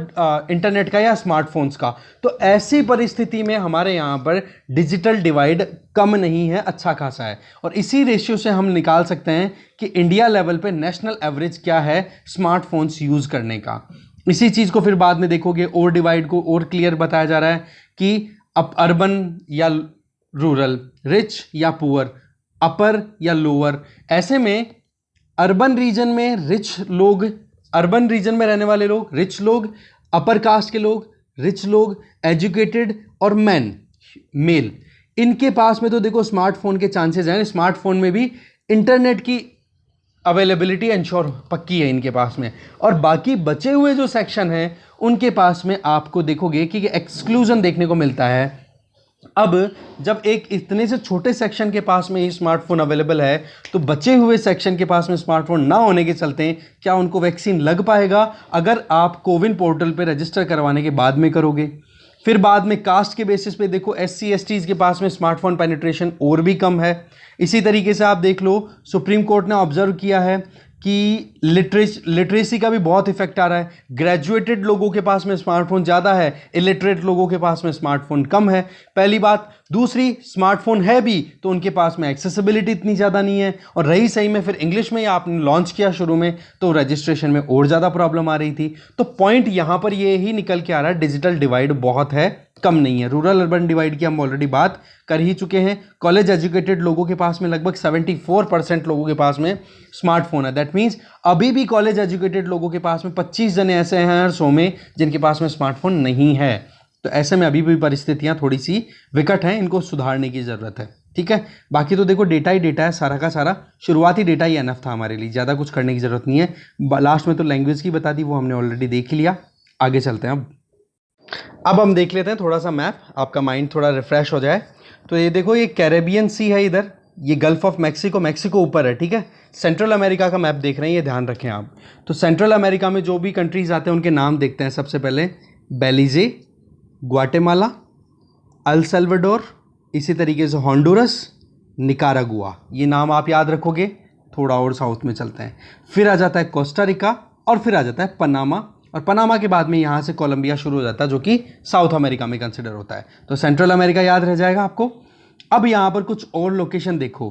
इंटरनेट का या स्मार्टफोन्स का। तो ऐसी परिस्थिति में हमारे यहाँ पर डिजिटल डिवाइड कम नहीं है, अच्छा खासा है, और इसी रेशियो से हम निकाल सकते हैं कि इंडिया लेवल पे नेशनल एवरेज क्या है स्मार्टफोन्स यूज़ करने का। इसी चीज़ को फिर बाद में देखोगे और डिवाइड को और क्लियर बताया जा रहा है कि अब अर्बन या रूरल, रिच या पुअर, अपर या लोअर। ऐसे में अर्बन रीजन में रिच लोग, अर्बन रीजन में रहने वाले लोग, रिच लोग, अपर कास्ट के लोग, रिच लोग, एजुकेटेड और मेल, इनके पास में तो देखो स्मार्टफोन के चांसेस हैं, स्मार्टफोन में भी इंटरनेट की अवेलेबिलिटी इंश्योर पक्की है इनके पास में। और बाकी बचे हुए जो सेक्शन हैं उनके पास में आपको देखोगे कि एक्सक्लूजन देखने को मिलता है। अब जब एक इतने से छोटे सेक्शन के पास में ही स्मार्टफोन अवेलेबल है तो बचे हुए सेक्शन के पास में स्मार्टफोन ना होने के चलते क्या उनको वैक्सीन लग पाएगा अगर आप कोविन पोर्टल पे रजिस्टर करवाने के बाद में करोगे। फिर बाद में कास्ट के बेसिस पे देखो SC STs के पास में स्मार्टफोन पेनिट्रेशन और भी कम है। इसी तरीके से आप देख लो सुप्रीम कोर्ट ने ऑब्जर्व किया है कि लिटरेसी का भी बहुत इफेक्ट आ रहा है। ग्रेजुएटेड लोगों के पास में स्मार्टफोन ज़्यादा है, इलिटरेट लोगों के पास में स्मार्टफोन कम है, पहली बात। दूसरी, स्मार्टफोन है भी तो उनके पास में एक्सेसिबिलिटी इतनी ज़्यादा नहीं है, और रही सही में फिर इंग्लिश में आपने लॉन्च किया शुरू में तो रजिस्ट्रेशन में और ज़्यादा प्रॉब्लम आ रही थी। तो पॉइंट यहाँ पर ये ही निकल के आ रहा है, डिजिटल डिवाइड बहुत है, कम नहीं है। रूरल अर्बन डिवाइड की हम ऑलरेडी बात कर ही चुके हैं। कॉलेज एजुकेटेड लोगों के पास में लगभग 74% लोगों के पास में स्मार्टफोन है। दैट मीन्स अभी भी कॉलेज एजुकेटेड लोगों के पास में 25 जने ऐसे हैं हर 100 में जिनके पास में स्मार्टफोन नहीं है। तो ऐसे में अभी भी परिस्थितियां थोड़ी सी विकट हैं, इनको सुधारने की ज़रूरत है, ठीक है। बाकी तो देखो डेटा ही डेटा है, सारा का सारा शुरुआती डेटा ही एनफ था हमारे लिए, ज़्यादा कुछ करने की ज़रूरत नहीं है। लास्ट में तो लैंग्वेज की बता दी, वो हमने ऑलरेडी देख ही लिया। आगे चलते हैं। अब हम देख लेते हैं थोड़ा सा मैप, आपका माइंड थोड़ा रिफ्रेश हो जाए। तो ये देखो, ये कैरेबियन सी है इधर, ये गल्फ ऑफ मैक्सिको, मैक्सिको ऊपर है, ठीक है। सेंट्रल अमेरिका का मैप देख रहे हैं, ये ध्यान रखें आप। तो सेंट्रल अमेरिका में जो भी कंट्रीज आते हैं उनके नाम देखते हैं। सबसे पहले बेलीजे, ग्वाटेमाला, अल सल्वाडोर, इसी तरीके से होंडुरस, निकारागुआ, ये नाम आप याद रखोगे। थोड़ा और साउथ में चलते हैं, फिर आ जाता है कोस्टा रिका, और फिर आ जाता है पनामा, और पनामा के बाद में यहाँ से कोलंबिया शुरू हो जाता है, जो कि साउथ अमेरिका में कंसिडर होता है। तो सेंट्रल अमेरिका याद रह जाएगा आपको। अब यहाँ पर कुछ और लोकेशन देखो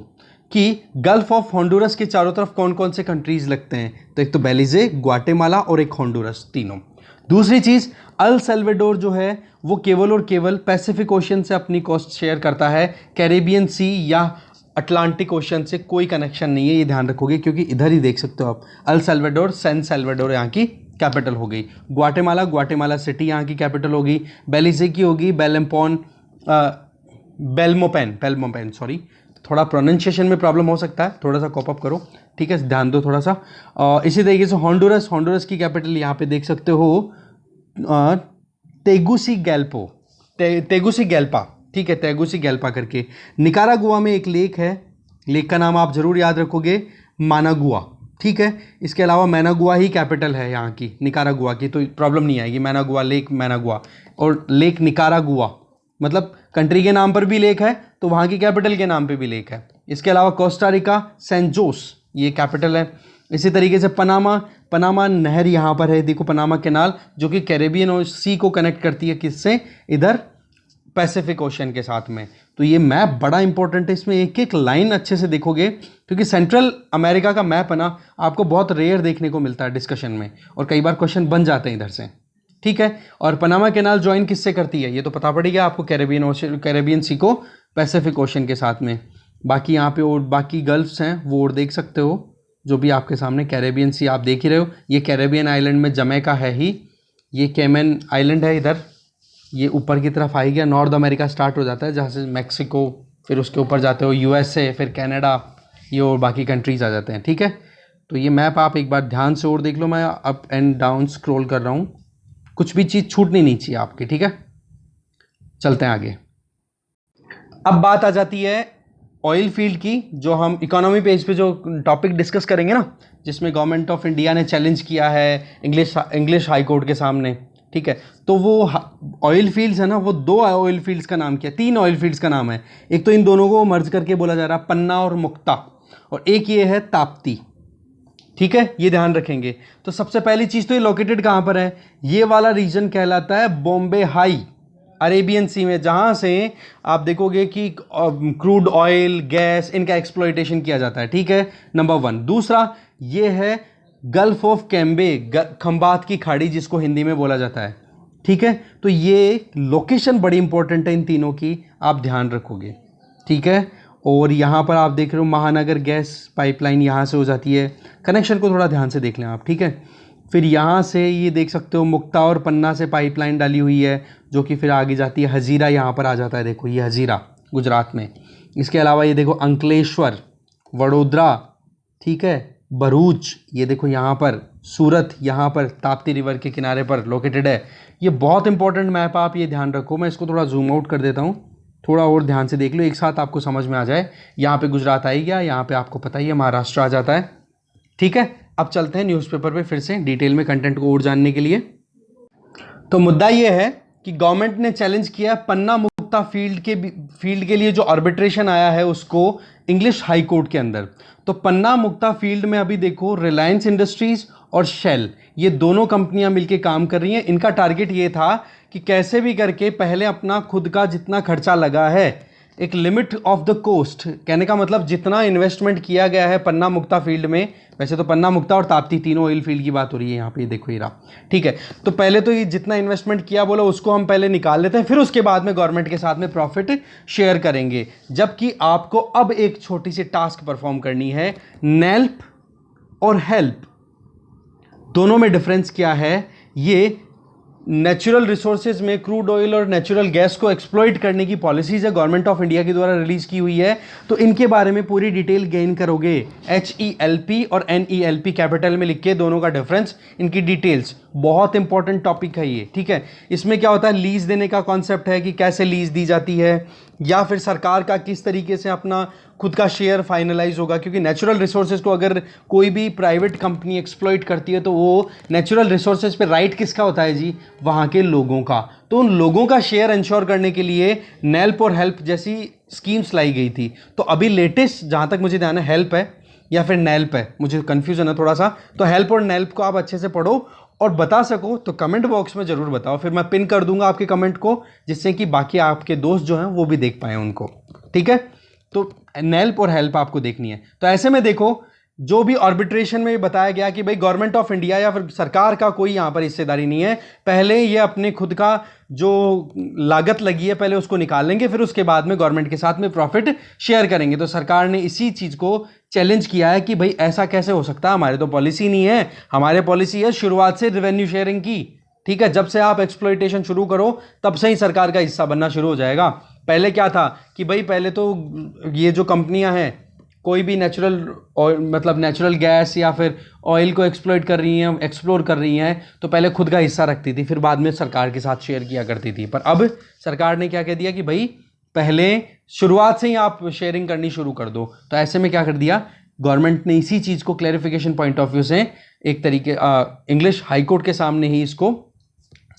कि गल्फ ऑफ होंडुरस के चारों तरफ कौन कौन से कंट्रीज लगते हैं। तो एक तो बेलीजे, ग्वाटेमाला और एक होंडुरस, तीनों। दूसरी चीज़, अल सल्वाडोर जो है वो केवल और केवल पैसिफिक ओशन से अपनी कोस्ट शेयर करता है, कैरेबियन सी या अटलांटिक ओशन से कोई कनेक्शन नहीं है, ये ध्यान रखोगे, क्योंकि इधर ही देख सकते हो आप, अल सल्वाडोर, सैन सल्वाडोर यहाँ की कैपिटल हो गई। ग्वाटेमाला, ग्वाटेमाला सिटी यहाँ की कैपिटल होगी। बेलीजे की होगी बेलमोपेन, सॉरी, थोड़ा प्रोनाउंसिएशन में प्रॉब्लम हो सकता है, थोड़ा सा कॉप अप करो, ठीक है, ध्यान दो थोड़ा सा। इसी तरीके से होंडुरस की कैपिटल यहाँ पे देख सकते हो तेगुसिगैल्पा, ठीक है, तेगुसिगैल्पा करके। निकारागुआ में एक लेक है, लेक का नाम आप जरूर याद रखोगे, मानागुआ, ठीक है। इसके अलावा मैनागुआ ही कैपिटल है यहाँ की, निकारागुआ की, तो प्रॉब्लम नहीं आएगी। मैनागुआ लेक, मैनागुआ और लेक निकारागुआ, मतलब कंट्री के नाम पर भी लेक है तो वहाँ की कैपिटल के नाम पे भी लेक है। इसके अलावा कोस्टा रिका, सैन जोस, ये कैपिटल है। इसी तरीके से पनामा नहर यहाँ पर है, देखो पनामा कैनाल, जो कि कैरेबियन और सी को कनेक्ट करती है, किससे, इधर पैसिफिक ओशन के साथ में। तो ये मैप बड़ा इंपॉर्टेंट है, इसमें एक एक लाइन अच्छे से देखोगे, क्योंकि सेंट्रल अमेरिका का मैप है ना, आपको बहुत रेयर देखने को मिलता है डिस्कशन में, और कई बार क्वेश्चन बन जाते हैं इधर से, ठीक है। और पनामा कैनाल ज्वाइन किससे करती है, ये तो पता पड़ गया आपको, कैरेबियन सी को पैसिफिक ओशन के साथ में। बाकी यहाँ पे और बाकी गल्फ्स हैं वो और देख सकते हो, जो भी आपके सामने कैरेबियन सी आप देख ही रहे हो। ये कैरेबियन आइलैंड में जमैका है ही, ये कैमन आइलैंड है इधर, ये ऊपर की तरफ आ गया, नॉर्थ अमेरिका स्टार्ट हो जाता है, जहाँ से मैक्सिको, फिर उसके ऊपर जाते हो यूएसए, फिर कनाडा, ये और बाकी कंट्रीज आ जाते हैं, ठीक है। तो ये मैप आप एक बार ध्यान से और देख लो, मैं अप एंड डाउन स्क्रॉल कर रहा हूँ, कुछ भी चीज़ छूटनी नहीं चाहिए आपकी, ठीक है। चलते हैं आगे। अब बात आ जाती है ऑयल फील्ड की, जो हम इकोनॉमी पेज पे जो टॉपिक डिस्कस करेंगे ना, जिसमें गवर्नमेंट ऑफ इंडिया ने चैलेंज किया है इंग्लिश हाई कोर्ट के सामने, ठीक है। तो वो ऑयल फील्ड्स है ना, वो दो ऑयल फील्ड्स का नाम क्या, तीन ऑयल फील्ड्स का नाम है। एक तो इन दोनों को मर्ज करके बोला जा रहा है, पन्ना और मुक्ता, और एक ये है ताप्ती, ठीक है, ये ध्यान रखेंगे। तो सबसे पहली चीज़ तो ये लोकेटेड कहाँ पर है, ये वाला रीजन कहलाता है बॉम्बे हाई, अरेबियन सी में, जहाँ से आप देखोगे कि क्रूड ऑयल, गैस, इनका एक्सप्लॉइटेशन किया जाता है, ठीक है, नंबर 1। दूसरा ये है गल्फ ऑफ कैम्बे, खंबात की खाड़ी जिसको हिंदी में बोला जाता है, ठीक है। तो ये लोकेशन बड़ी इंपॉर्टेंट है इन तीनों की, आप ध्यान रखोगे, ठीक है। और यहाँ पर आप देख रहे हो महानगर गैस पाइपलाइन यहाँ से हो जाती है, कनेक्शन को थोड़ा ध्यान से देख लें आप, ठीक है। फिर यहाँ से ये देख सकते हो मुक्ता और पन्ना से पाइपलाइन डाली हुई है, जो कि फिर आगे जाती है, हजीरा यहाँ पर आ जाता है, देखो ये हजीरा गुजरात में। इसके अलावा ये देखो अंकलेश्वर, वडोदरा, ठीक है, भरूच, ये देखो यहाँ पर सूरत, यहाँ पर ताप्ती रिवर के किनारे पर लोकेटेड है। ये बहुत इंपॉर्टेंट मैप, आप ये ध्यान रखो। मैं इसको थोड़ा जूम आउट कर देता हूँ, थोड़ा और ध्यान से देख लो, एक साथ आपको समझ में आ जाए। यहाँ पे गुजरात आई गया, यहाँ पे आपको पता ही है महाराष्ट्र आ जाता है, ठीक है। अब चलते हैं न्यूज़पेपर पे फिर से डिटेल में कंटेंट को और जानने के लिए। तो मुद्दा ये है कि गवर्नमेंट ने चैलेंज किया पन्ना मुक्ता फील्ड के लिए जो आर्बिट्रेशन आया है उसको इंग्लिश हाई कोर्ट के अंदर। तो पन्ना मुक्ता फील्ड में अभी देखो रिलायंस इंडस्ट्रीज और शेल, ये दोनों कंपनियां मिलके काम कर रही हैं। इनका टारगेट ये था कि कैसे भी करके पहले अपना खुद का जितना खर्चा लगा है, एक लिमिट ऑफ द कोस्ट, कहने का मतलब जितना इन्वेस्टमेंट किया गया है पन्ना मुक्ता फील्ड में, वैसे तो पन्ना मुक्ता और ताप्ती तीनों ऑयल फील्ड की बात हो रही है यहाँ पे, देखो ये रहा, ठीक है। तो पहले तो ये जितना इन्वेस्टमेंट किया बोला उसको हम पहले निकाल लेते हैं, फिर उसके बाद में गवर्नमेंट के साथ में प्रॉफिट शेयर करेंगे। जबकि आपको अब एक छोटी सी टास्क परफॉर्म करनी है, नेल्प और हेल्प दोनों में डिफरेंस क्या है। ये नेचुरल रिसोर्सेज में क्रूड ऑयल और नेचुरल गैस को एक्सप्लॉइट करने की पॉलिसीज है, गवर्नमेंट ऑफ इंडिया के द्वारा रिलीज की हुई है। तो इनके बारे में पूरी डिटेल गेन करोगे, HELP और NELP कैपिटल में लिख के, दोनों का डिफरेंस, इनकी डिटेल्स, बहुत इंपॉर्टेंट टॉपिक है ये, ठीक है। इसमें क्या होता है, लीज देने का कॉन्सेप्ट है कि कैसे लीज दी जाती है, या फिर सरकार का किस तरीके से अपना खुद का शेयर फाइनलाइज होगा, क्योंकि नेचुरल रिसोर्सेज को अगर कोई भी प्राइवेट कंपनी एक्सप्लॉइट करती है तो वो नेचुरल रिसोर्सेज पे राइट किसका होता है जी, वहाँ के लोगों का। तो उन लोगों का शेयर इंश्योर करने के लिए नेल्प और हेल्प जैसी स्कीम्स लाई गई थी। तो अभी लेटेस्ट जहाँ तक मुझे ध्यान है हेल्प है या फिर नेल्प है, मुझे कन्फ्यूजन है थोड़ा सा, तो हेल्प और नेल्प को आप अच्छे से पढ़ो और बता सको तो कमेंट बॉक्स में ज़रूर बताओ, फिर मैं पिन कर दूंगा आपके कमेंट को, जिससे कि बाकी आपके दोस्त जो हैं वो भी देख पाएँ उनको। ठीक है, तो नेल्प और हेल्प आपको देखनी है। तो ऐसे में देखो, जो भी आर्बिट्रेशन में बताया गया कि भाई गवर्नमेंट ऑफ इंडिया या फिर सरकार का कोई यहाँ पर हिस्सेदारी नहीं है, पहले ये अपने खुद का जो लागत लगी है पहले उसको निकालेंगे, फिर उसके बाद में गवर्नमेंट के साथ में प्रॉफिट शेयर करेंगे। तो सरकार ने इसी चीज़ को चैलेंज किया है कि भाई ऐसा कैसे हो सकता है, हमारे तो पॉलिसी नहीं है, हमारे पॉलिसी है शुरुआत से रेवेन्यू शेयरिंग की। ठीक है, जब से आप एक्सप्लॉइटेशन शुरू करो तब से ही सरकार का हिस्सा बनना शुरू हो जाएगा। पहले क्या था कि भाई पहले तो ये जो कंपनियां हैं कोई भी नेचुरल मतलब नेचुरल गैस या फिर ऑयल को एक्सप्लॉइट कर रही हैं, एक्सप्लोर कर रही हैं, तो पहले खुद का हिस्सा रखती थी, फिर बाद में सरकार के साथ शेयर किया करती थी। पर अब सरकार ने क्या कह दिया कि भाई पहले शुरुआत से ही आप शेयरिंग करनी शुरू कर दो। तो ऐसे में क्या कर दिया गवर्नमेंट ने, इसी चीज़ को क्लैरिफिकेशन पॉइंट ऑफ व्यू से एक तरीके इंग्लिश हाई कोर्ट के सामने ही इसको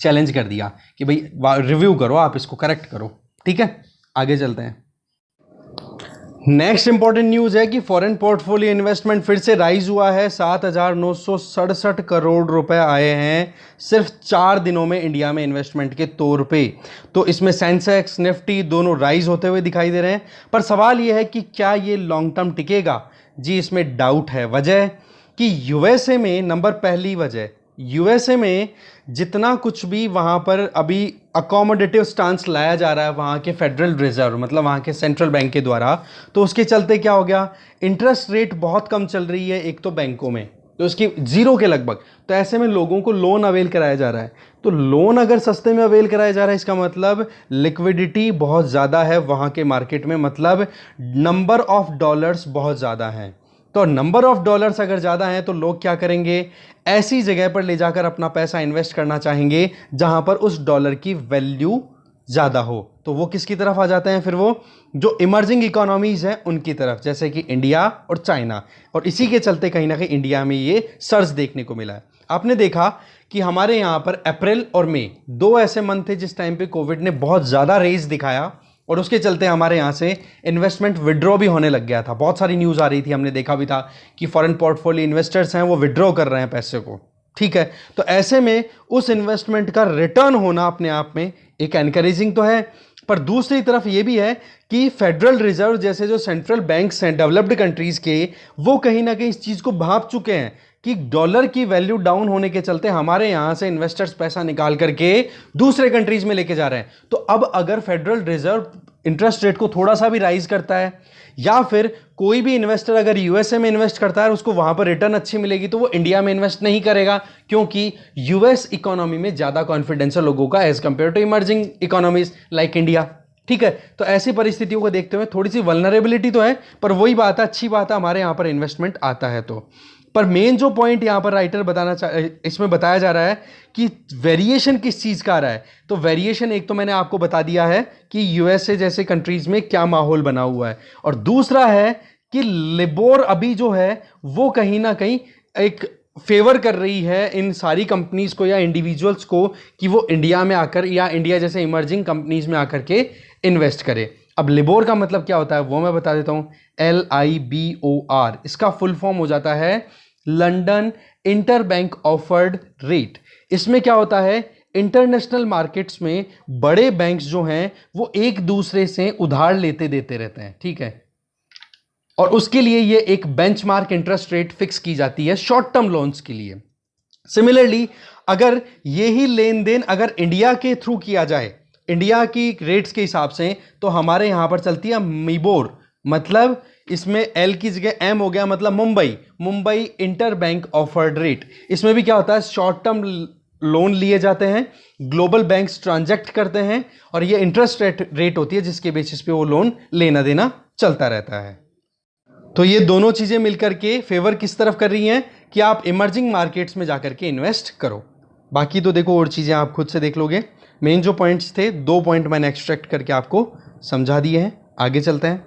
चैलेंज कर दिया कि भाई रिव्यू करो, आप इसको करेक्ट करो। ठीक है, आगे चलते हैं। नेक्स्ट इंपॉर्टेंट न्यूज़ है कि फॉरेन पोर्टफोलियो इन्वेस्टमेंट फिर से राइज हुआ है। 7,967 करोड़ रुपए आए हैं सिर्फ 4 दिनों में इंडिया में इन्वेस्टमेंट के तौर पे। तो इसमें सेंसेक्स निफ्टी दोनों राइज होते हुए दिखाई दे रहे हैं। पर सवाल यह है कि क्या ये लॉन्ग टर्म टिकेगा जी, इसमें डाउट है। वजह कि यूएसए में नंबर पहली वजह, यूएसए में जितना कुछ भी वहाँ पर अभी अकोमोडेटिव स्टांस लाया जा रहा है वहाँ के फेडरल रिजर्व मतलब वहाँ के सेंट्रल बैंक के द्वारा, तो उसके चलते क्या हो गया, इंटरेस्ट रेट बहुत कम चल रही है एक तो बैंकों में, तो उसकी जीरो के लगभग। तो ऐसे में लोगों को लोन अवेल कराया जा रहा है। तो लोन अगर सस्ते में अवेल कराया जा रहा है इसका मतलब लिक्विडिटी बहुत ज़्यादा है वहाँ के मार्केट में, मतलब नंबर ऑफ डॉलर्स बहुत ज़्यादा हैं। तो नंबर ऑफ डॉलर्स अगर ज़्यादा हैं तो लोग क्या करेंगे, ऐसी जगह पर ले जाकर अपना पैसा इन्वेस्ट करना चाहेंगे जहां पर उस डॉलर की वैल्यू ज़्यादा हो। तो वो किसकी तरफ आ जाते हैं, फिर वो जो इमर्जिंग इकोनॉमीज़ हैं उनकी तरफ, जैसे कि इंडिया और चाइना। और इसी के चलते कहीं ना कहीं इंडिया में ये सर्ज देखने को मिला है। आपने देखा कि हमारे यहाँ पर अप्रैल और मई 2 ऐसे मंथ थे जिस टाइम पे कोविड ने बहुत ज़्यादा रेज दिखाया और उसके चलते हमारे यहाँ से इन्वेस्टमेंट विड्रॉ भी होने लग गया था। बहुत सारी न्यूज़ आ रही थी, हमने देखा भी था कि फॉरेन पोर्टफोलियो इन्वेस्टर्स हैं वो विड्रॉ कर रहे हैं पैसे को। ठीक है, तो ऐसे में उस इन्वेस्टमेंट का रिटर्न होना अपने आप में एक एनकरेजिंग तो है, पर दूसरी तरफ ये भी है कि फेडरल रिजर्व जैसे जो सेंट्रल बैंक्स हैं डेवलप्ड कंट्रीज़ के, वो कहीं ना कहीं इस चीज़ को भांप चुके हैं कि डॉलर की वैल्यू डाउन होने के चलते हमारे यहाँ से इन्वेस्टर्स पैसा निकाल करके दूसरे कंट्रीज में लेके जा रहे हैं। तो अब अगर फेडरल रिजर्व इंटरेस्ट रेट को थोड़ा सा भी राइज करता है या फिर कोई भी इन्वेस्टर अगर यूएसए में इन्वेस्ट करता है और उसको वहाँ पर रिटर्न अच्छी मिलेगी तो वो इंडिया में इन्वेस्ट नहीं करेगा, क्योंकि यूएस इकोनॉमी में ज़्यादा कॉन्फिडेंस है लोगों का as compared to emerging economies like India. ठीक है, तो ऐसी परिस्थितियों को देखते हुए थोड़ी सी वल्नरेबिलिटी तो है, पर वही बात है, अच्छी बात है हमारे यहाँ पर इन्वेस्टमेंट आता है। तो पर मेन जो पॉइंट यहाँ पर राइटर इसमें बताया जा रहा है कि वेरिएशन किस चीज़ का आ रहा है। तो वेरिएशन एक तो मैंने आपको बता दिया है कि यूएसए जैसे कंट्रीज में क्या माहौल बना हुआ है, और दूसरा है कि लिबोर अभी जो है वो कहीं ना कहीं एक फेवर कर रही है इन सारी कंपनीज को या इंडिविजुअल्स को कि वो इंडिया में आकर या इंडिया जैसे इमर्जिंग कंपनीज में आकर के इन्वेस्ट करे। अब लिबोर का मतलब क्या होता है वो मैं बता देता हूँ, LIBOR, इसका फुल फॉर्म हो जाता है London inter bank offered rate. इसमें क्या होता है, इंटरनेशनल मार्केट्स में बड़े बैंक्स जो हैं वो एक दूसरे से उधार लेते देते रहते हैं। ठीक है, और उसके लिए ये एक बेंचमार्क इंटरेस्ट रेट फिक्स की जाती है शॉर्ट टर्म लोन्स के लिए। सिमिलरली अगर यही लेन देन अगर इंडिया के थ्रू किया जाए इंडिया की रेट्स के हिसाब से, तो हमारे यहां पर चलती है मीबोर, मतलब इसमें एल की जगह एम हो गया, मतलब Mumbai inter bank offered rate. इसमें भी क्या होता है, शॉर्ट टर्म लोन लिए जाते हैं, ग्लोबल बैंक्स ट्रांजैक्ट करते हैं और ये इंटरेस्ट रेट होती है जिसके बेसिस पे वो लोन लेना देना चलता रहता है। तो ये दोनों चीजें मिलकर के फेवर किस तरफ कर रही हैं कि आप इमर्जिंग मार्केट्स में जाकर के इन्वेस्ट करो। बाकी तो देखो और चीज़ें आप खुद से देख लोगे। मेन जो पॉइंट्स थे 2 पॉइंट मैंने एक्सट्रैक्ट करके आपको समझा दिए हैं। आगे चलते हैं।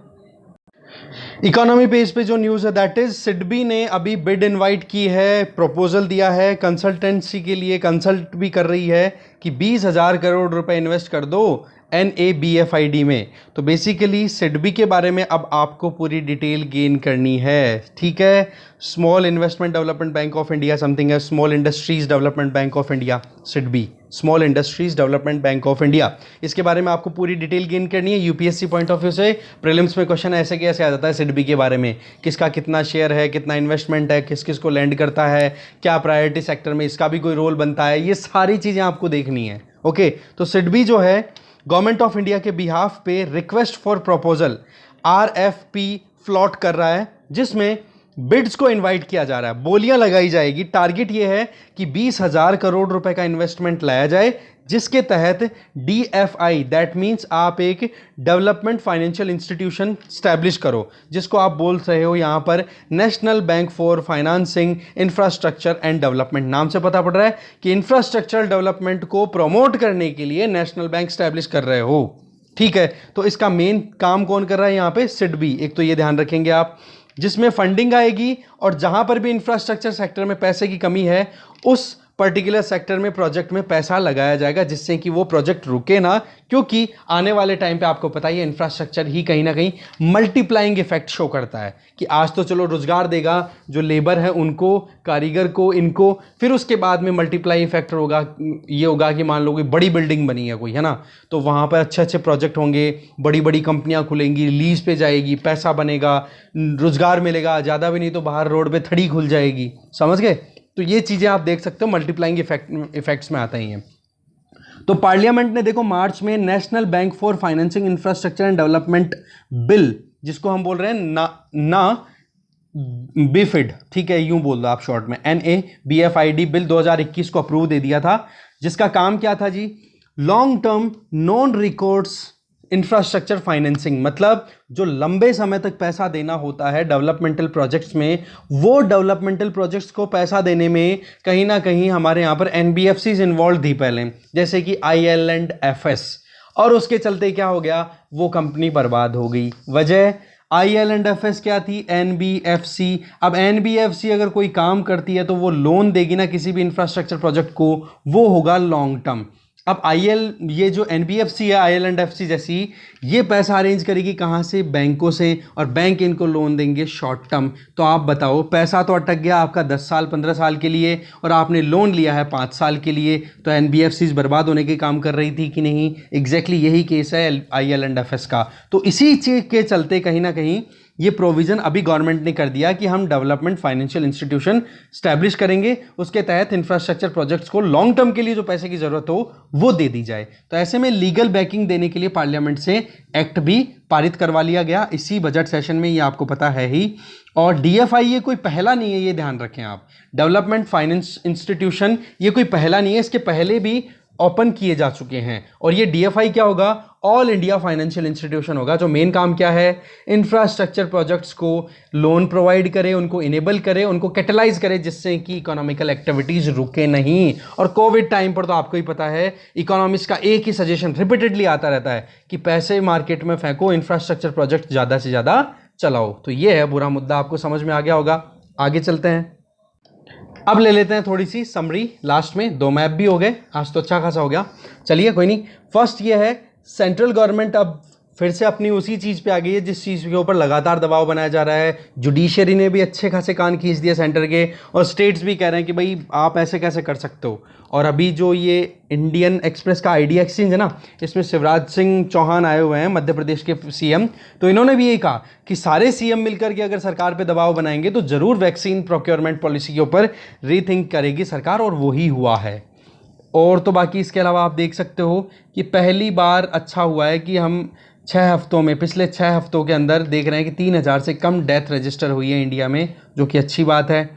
इकोनॉमी पेज पे जो न्यूज़ है दैट इज सिडबी ने अभी बिड इनवाइट की है, प्रपोजल दिया है कंसल्टेंसी के लिए, कंसल्ट भी कर रही है कि 20,000 करोड़ रुपए इन्वेस्ट कर दो NABFID में। तो बेसिकली सिडबी के बारे में अब आपको पूरी डिटेल गेन करनी है, ठीक है। Small investment development bank of India something है, small industries development bank of India, SIDBI small industries development bank of India. इसके बारे में आपको पूरी डिटेल गेन करनी है। यूपीएससी पॉइंट ऑफ व्यू से प्रीलिम्स में क्वेश्चन ऐसे कैसे आ जाता है सिडबी के बारे में, किसका कितना शेयर है, कितना इन्वेस्टमेंट है, किस किस को लैंड करता है, क्या प्रायोरिटी सेक्टर में इसका भी कोई रोल बनता है, ये सारी चीज़ें आपको देखनी है। ओके, तो सिडबी जो है गवर्नमेंट ऑफ इंडिया के बिहाफ पे request for proposal RFP float कर रहा है, जिसमें बिड्स को इनवाइट किया जा रहा है, बोलियां लगाई जाएगी। टारगेट ये है कि 20,000 करोड़ रुपए का इन्वेस्टमेंट लाया जाए, जिसके तहत DFI दैट मीन्स आप एक डेवलपमेंट फाइनेंशियल इंस्टीट्यूशन स्टैब्लिश करो, जिसको आप बोल रहे हो यहां पर national bank for financing infrastructure and development. नाम से पता पड़ रहा है कि इंफ्रास्ट्रक्चर डेवलपमेंट को प्रमोट करने के लिए नेशनल बैंक स्टैब्लिश कर रहे हो, ठीक है। तो इसका मेन काम कौन कर रहा है यहां पे? सिडबी। एक तो ये ध्यान रखेंगे आप, जिसमें फंडिंग आएगी और जहां पर भी इंफ्रास्ट्रक्चर सेक्टर में पैसे की कमी है उस पर्टिकुलर सेक्टर में प्रोजेक्ट में पैसा लगाया जाएगा, जिससे कि वो प्रोजेक्ट रुके ना, क्योंकि आने वाले टाइम पे आपको पता ही है इंफ्रास्ट्रक्चर ही कहीं ना कहीं मल्टीप्लाइंग इफेक्ट शो करता है कि आज तो चलो रोजगार देगा जो लेबर है उनको, कारीगर को, इनको, फिर उसके बाद में मल्टीप्लाई इफेक्ट होगा, ये होगा कि मान लो कोई बड़ी बिल्डिंग बनी है कोई, है ना, तो वहाँ पर अच्छे अच्छे प्रोजेक्ट होंगे, बड़ी बड़ी कंपनियाँ खुलेंगी, लीज पे जाएगी, पैसा बनेगा, रोजगार मिलेगा, ज़्यादा भी नहीं तो बाहर रोड पे थड़ी खुल जाएगी, समझ गए। तो ये चीज़ें आप देख सकते हो मल्टीप्लाइंग इफेक्ट्स में आते ही हैं। तो पार्लियामेंट ने देखो मार्च में national bank for financing infrastructure and development bill, जिसको हम बोल रहे हैं ना बिफिड, ठीक है, यूं बोल दो आप शॉर्ट में, NABFID बिल 2021 को अप्रूव दे दिया था, जिसका काम क्या था जी? Long term non recourse infrastructure financing, मतलब जो लंबे समय तक पैसा देना होता है डेवलपमेंटल प्रोजेक्ट्स में, वो डेवलपमेंटल प्रोजेक्ट्स को पैसा देने में कहीं ना कहीं हमारे यहाँ पर NBFCs इन्वॉल्व थी पहले, जैसे कि IL&FS, और उसके चलते क्या हो गया? वो कंपनी बर्बाद हो गई। वजह IL&FS क्या थी? NBFC। अब NBFC अगर कोई काम करती है तो वो लोन देगी ना किसी भी इंफ्रास्ट्रक्चर प्रोजेक्ट को, वो होगा लॉन्ग टर्म। अब ये जो NBFC है, IL&FC जैसी, ये पैसा अरेंज करेगी कहाँ से? बैंकों से, और बैंक इनको लोन देंगे शॉर्ट टर्म। तो आप बताओ, पैसा तो अटक गया आपका 10 साल 15 साल के लिए, और आपने लोन लिया है 5 साल के लिए, तो NBFCs बर्बाद होने के काम कर रही थी कि नहीं? एग्जैक्टली यही केस है IL&FS का। तो इसी चीज़ के चलते कहीं ना कहीं ये प्रोविज़न अभी गवर्नमेंट ने कर दिया कि हम डेवलपमेंट फाइनेंशियल इंस्टीट्यूशन स्टैब्लिश करेंगे, उसके तहत इंफ्रास्ट्रक्चर प्रोजेक्ट्स को लॉन्ग टर्म के लिए जो पैसे की ज़रूरत हो वो दे दी जाए। तो ऐसे में लीगल बैकिंग देने के लिए पार्लियामेंट से एक्ट भी पारित करवा लिया गया इसी बजट सेशन में, ये आपको पता है ही। और DFI ये कोई पहला नहीं है, ये ध्यान रखें आप, डेवलपमेंट फाइनेंस इंस्टीट्यूशन ये कोई पहला नहीं है, इसके पहले भी ओपन किए जा चुके हैं। और ये DFI क्या होगा? ऑल इंडिया फाइनेंशियल इंस्टीट्यूशन होगा, जो मेन काम क्या है? इंफ्रास्ट्रक्चर प्रोजेक्ट्स को लोन प्रोवाइड करे, उनको इनेबल करे, उनको कैटलाइज करे, जिससे कि इकोनॉमिकल एक्टिविटीज रुके नहीं। और कोविड टाइम पर तो आपको ही पता है, इकोनॉमिस्ट का एक ही सजेशन रिपीटेडली आता रहता है कि पैसे मार्केट में फेंको, इंफ्रास्ट्रक्चर प्रोजेक्ट ज़्यादा से ज़्यादा चलाओ। तो ये है बुरा मुद्दा, आपको समझ में आ गया होगा। आगे चलते हैं, अब ले लेते हैं थोड़ी सी समरी लास्ट में। 2 मैप भी हो गए, आज तो अच्छा खासा हो गया। चलिए कोई नहीं। फर्स्ट ये है, सेंट्रल गवर्नमेंट अब फिर से अपनी उसी चीज़ पे आ गई है जिस चीज़ के ऊपर लगातार दबाव बनाया जा रहा है। जुडिशरी ने भी अच्छे खासे कान खींच दिए सेंटर के, और स्टेट्स भी कह रहे हैं कि भाई आप ऐसे कैसे कर सकते हो। और अभी जो ये इंडियन एक्सप्रेस का आइडिया एक्सचेंज है ना, इसमें शिवराज सिंह चौहान आए हुए हैं, मध्य प्रदेश के CM, तो इन्होंने भी यही कहा कि सारे CM मिलकर के अगर सरकार पे दबाव बनाएंगे तो ज़रूर वैक्सीन प्रोक्योरमेंट पॉलिसी के ऊपर रीथिंक करेगी सरकार, और वही हुआ है। और तो बाकी इसके अलावा आप देख सकते हो कि पहली बार अच्छा हुआ है कि हम 6 हफ्तों में, पिछले 6 हफ्तों के अंदर देख रहे हैं कि 3,000 से कम डेथ रजिस्टर हुई है इंडिया में, जो कि अच्छी बात है।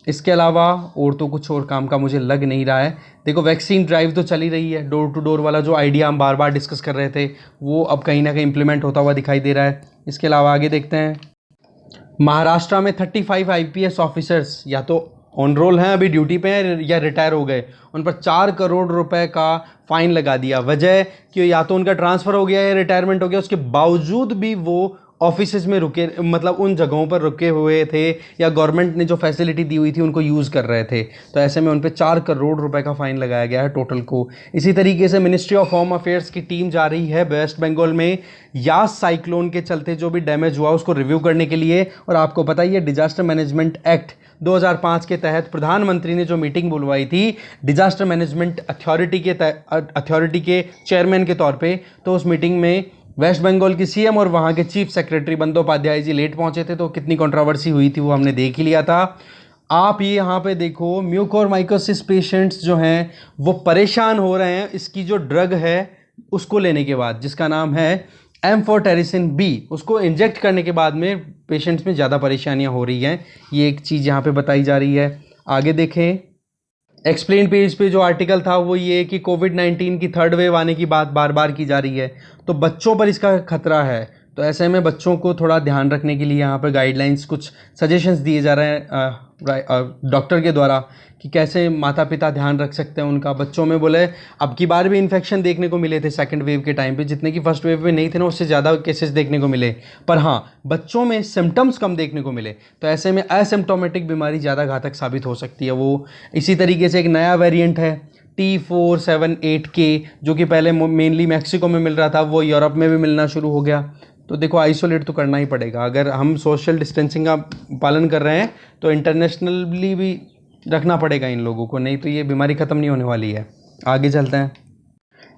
इसके अलावा और तो कुछ और काम का मुझे लग नहीं रहा है। देखो वैक्सीन ड्राइव तो चली रही है, डोर टू डोर वाला जो आइडिया हम बार बार डिस्कस कर रहे थे वो अब कहीं ना कहीं इंप्लीमेंट होता हुआ दिखाई दे रहा है। इसके अलावा आगे देखते हैं, महाराष्ट्र में 35 IPS ऑफिसर्स या तो ऑन रोल हैं, अभी ड्यूटी पे हैं या रिटायर हो गए, उन पर 4 करोड़ रुपए का फाइन लगा दिया। वजह कि या तो उनका ट्रांसफ़र हो गया या रिटायरमेंट हो गया, उसके बावजूद भी वो ऑफिसेज में रुके, मतलब उन जगहों पर रुके हुए थे या गवर्नमेंट ने जो फैसिलिटी दी हुई थी उनको यूज़ कर रहे थे। तो ऐसे में उन पे 4 करोड़ रुपए का फाइन लगाया गया है टोटल को। इसी तरीके से मिनिस्ट्री ऑफ होम अफेयर्स की टीम जा रही है वेस्ट बंगाल में यास साइक्लोन के चलते जो भी डैमेज हुआ उसको रिव्यू करने के लिए। और आपको पता ही है डिजास्टर मैनेजमेंट एक्ट 2005 के तहत प्रधानमंत्री ने जो मीटिंग बुलवाई थी डिजास्टर मैनेजमेंट अथॉरिटी के चेयरमैन के तौर पे, तो उस मीटिंग में वेस्ट बंगाल की सीएम और वहाँ के चीफ सेक्रेटरी बंदोपाध्याय जी लेट पहुँचे थे, तो कितनी कंट्रोवर्सी हुई थी वो हमने देख ही लिया था। आप ये यहाँ पे देखो म्यूकोरमाइकोसिस पेशेंट्स जो हैं वो परेशान हो रहे हैं इसकी जो ड्रग है उसको लेने के बाद, जिसका नाम है एम्फोटेरिसिन बी, उसको इंजेक्ट करने के बाद में पेशेंट्स में ज़्यादा परेशानियाँ हो रही हैं। ये एक चीज़ यहाँ पे बताई जा रही है। आगे देखें, एक्सप्लेन पेज पे जो आर्टिकल था वो ये कि कोविड-19 की थर्ड वेव आने की बात बार बार की जा रही है, तो बच्चों पर इसका खतरा है। तो ऐसे में बच्चों को थोड़ा ध्यान रखने के लिए यहाँ पर गाइडलाइंस, कुछ सजेशंस दिए जा रहे हैं डॉक्टर के द्वारा कि कैसे माता पिता ध्यान रख सकते हैं उनका। बच्चों में बोले अब की बार भी इन्फेक्शन देखने को मिले थे सेकंड वेव के टाइम पे, जितने कि फर्स्ट वेव में नहीं थे ना, उससे ज़्यादा केसेस देखने को मिले, पर हाँ बच्चों में सिम्टम्स कम देखने को मिले। तो ऐसे में एसिम्टोमेटिक बीमारी ज़्यादा घातक साबित हो सकती है वो। इसी तरीके से एक नया वेरिएंट है T478K जो कि पहले मेनली मैक्सिको में मिल रहा था, वो यूरोप में भी मिलना शुरू हो गया। तो देखो आइसोलेट तो करना ही पड़ेगा, अगर हम सोशल डिस्टेंसिंग का पालन कर रहे हैं तो इंटरनेशनली भी रखना पड़ेगा इन लोगों को, नहीं तो ये बीमारी ख़त्म नहीं होने वाली है। आगे चलते हैं।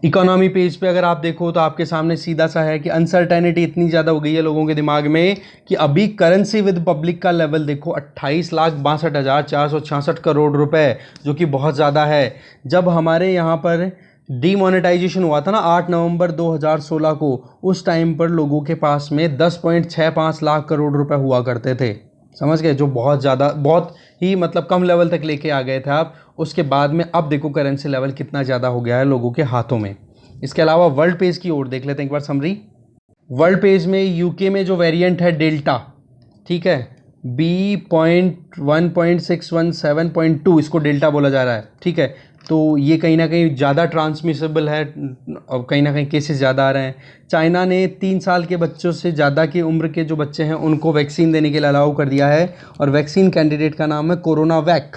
इकोनॉमी पेज पे अगर आप देखो तो आपके सामने सीधा सा है कि अनसर्टेनिटी इतनी ज़्यादा हो गई है लोगों के दिमाग में कि अभी करेंसी विद पब्लिक का लेवल देखो 28,62,466 करोड़ रुपए, जो कि बहुत ज़्यादा है। जब हमारे यहाँ पर डीमोनेटाइजेशन हुआ था ना 8 नवंबर 2016 को, उस टाइम पर लोगों के पास में 10.65 लाख करोड़ रुपए हुआ करते थे, समझ गए, जो बहुत ज़्यादा, बहुत ही मतलब कम लेवल तक लेके आ गए थे आप। उसके बाद में अब देखो करेंसी लेवल कितना ज़्यादा हो गया है लोगों के हाथों में। इसके अलावा वर्ल्ड पेज की ओर देख लेते हैं एक बार समरी। वर्ल्ड पेज में यूके में जो वेरिएंट है डेल्टा, ठीक है, B.1.617.2 इसको डेल्टा बोला जा रहा है, ठीक है। तो ये कहीं ना कहीं ज़्यादा ट्रांसमिसेबल है और कहीं ना कहीं केसेस ज़्यादा आ रहे हैं। चाइना ने 3 साल के बच्चों से ज़्यादा की उम्र के जो बच्चे हैं उनको वैक्सीन देने के लिए अलाउ कर दिया है, और वैक्सीन कैंडिडेट का नाम है कोरोना वैक।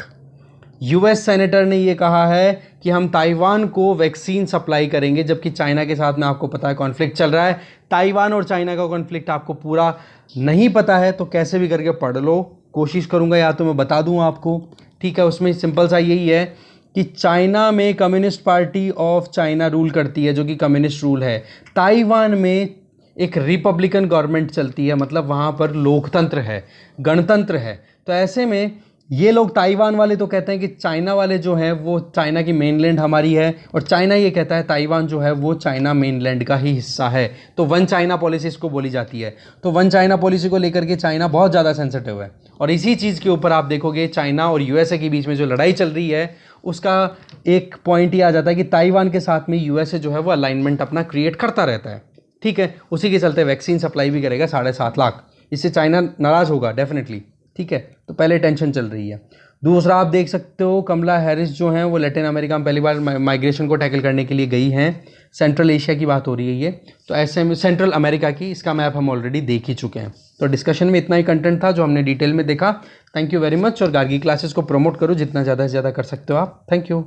यूएस सेनेटर ने ये कहा है कि हम ताइवान को वैक्सीन सप्लाई करेंगे, जबकि चाइना के साथ में आपको पता है कॉन्फ्लिक्ट चल रहा है। ताइवान और चाइना का कॉन्फ्लिक्ट आपको पूरा नहीं पता है तो कैसे भी करके पढ़ लो, कोशिश करूँगा या तो मैं बता दूँ आपको, ठीक है। उसमें सिंपल सा यही है कि चाइना में communist party of China rule करती है, जो कि कम्युनिस्ट रूल है। ताइवान में एक रिपब्लिकन गवर्नमेंट चलती है, मतलब वहाँ पर लोकतंत्र है, गणतंत्र है। तो ऐसे में ये लोग ताइवान वाले तो कहते हैं कि चाइना वाले जो हैं वो चाइना की मेनलैंड हमारी है, और चाइना ये कहता है ताइवान जो है वो चाइना मेनलैंड का ही हिस्सा है। तो वन चाइना पॉलिसी इसको बोली जाती है। तो वन चाइना पॉलिसी को लेकर के चाइना बहुत ज़्यादा सेंसिटिव है, और इसी चीज़ के ऊपर आप देखोगे चाइना और यूएसए के बीच में जो लड़ाई चल रही है उसका एक पॉइंट ये आ जाता है कि ताइवान के साथ में यूएसए जो है वो अलाइनमेंट अपना क्रिएट करता रहता है, ठीक है। उसी के चलते वैक्सीन सप्लाई भी करेगा 7.5 लाख, इससे चाइना नाराज़ होगा डेफिनेटली, ठीक है। तो पहले टेंशन चल रही है। दूसरा आप देख सकते हो कमला हैरिस जो हैं वो लैटिन अमेरिका में पहली बार माइग्रेशन को टैकल करने के लिए गई हैं। सेंट्रल एशिया की बात हो रही है ये, तो ऐसे में सेंट्रल अमेरिका की, इसका मैप हम ऑलरेडी देख ही चुके हैं। तो डिस्कशन में इतना ही कंटेंट था जो हमने डिटेल में देखा। थैंक यू वेरी मच, और गार्गी क्लासेस को प्रमोट करो जितना ज़्यादा से ज़्यादा कर सकते हो आप। Thank you.